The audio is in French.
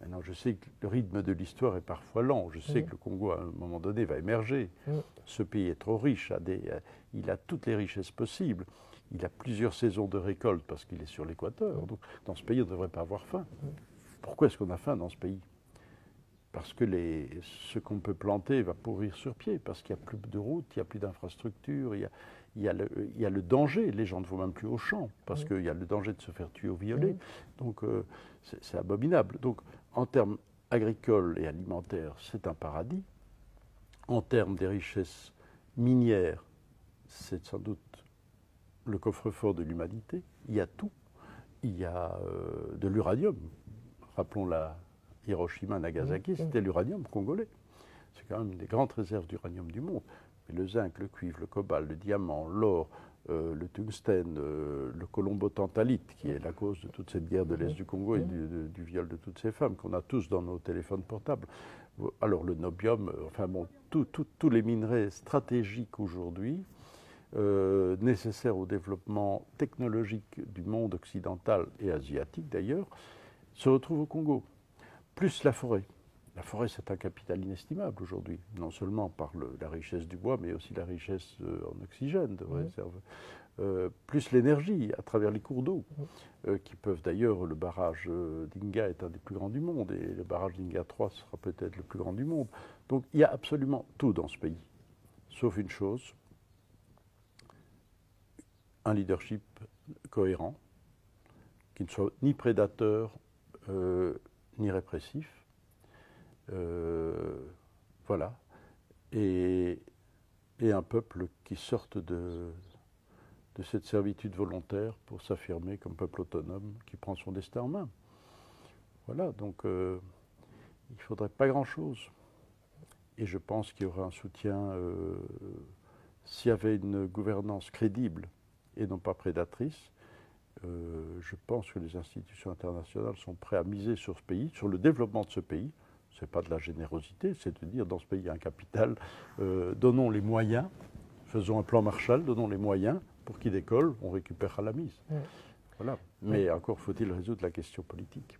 Maintenant, je sais que le rythme de l'histoire est parfois lent. Je sais que le Congo, à un moment donné, va émerger. Ce pays est trop riche, il a toutes les richesses possibles. Il a plusieurs saisons de récolte parce qu'il est sur l'équateur. Donc, dans ce pays, on ne devrait pas avoir faim. Pourquoi est-ce qu'on a faim dans ce pays? Parce que ce qu'on peut planter va pourrir sur pied, parce qu'il n'y a plus de routes, il n'y a plus d'infrastructures, il y a le danger. Les gens ne vont même plus au champ, parce qu'il y a le danger de se faire tuer ou violer. Donc, c'est abominable. Donc, en termes agricoles et alimentaires, c'est un paradis. En termes des richesses minières, c'est sans doute le coffre-fort de l'humanité. Il y a tout. Il y a de l'uranium. Rappelons la Hiroshima, Nagasaki, c'était l'uranium congolais. C'est quand même une des grandes réserves d'uranium du monde. Mais le zinc, le cuivre, le cobalt, le diamant, l'or, le tungstène, le colombo-tantalite, qui est la cause de toute cette guerre de l'Est du Congo et du viol de toutes ces femmes qu'on a tous dans nos téléphones portables. Alors le nobium, enfin bon, tous les minerais stratégiques aujourd'hui, nécessaires au développement technologique du monde occidental et asiatique d'ailleurs, se retrouvent au Congo. Plus la forêt. La forêt, c'est un capital inestimable aujourd'hui, non seulement par la richesse du bois, mais aussi la richesse en oxygène de réserve. Plus l'énergie à travers les cours d'eau, qui peuvent d'ailleurs, le barrage d'Inga est un des plus grands du monde, et le barrage d'Inga 3 sera peut-être le plus grand du monde. Donc il y a absolument tout dans ce pays, sauf une chose, un leadership cohérent, qui ne soit ni prédateur, ni répressif. Voilà. Et un peuple qui sorte de cette servitude volontaire pour s'affirmer comme peuple autonome qui prend son destin en main. Voilà, donc il ne faudrait pas grand-chose. Et je pense qu'il y aurait un soutien, s'il y avait une gouvernance crédible et non pas prédatrice. Je pense que les institutions internationales sont prêtes à miser sur ce pays, sur le développement de ce pays. Ce n'est pas de la générosité, c'est de dire dans ce pays il y a un capital, donnons les moyens, faisons un plan Marshall, donnons les moyens pour qu'il décolle, on récupérera la mise. Voilà. Mais encore faut-il résoudre la question politique.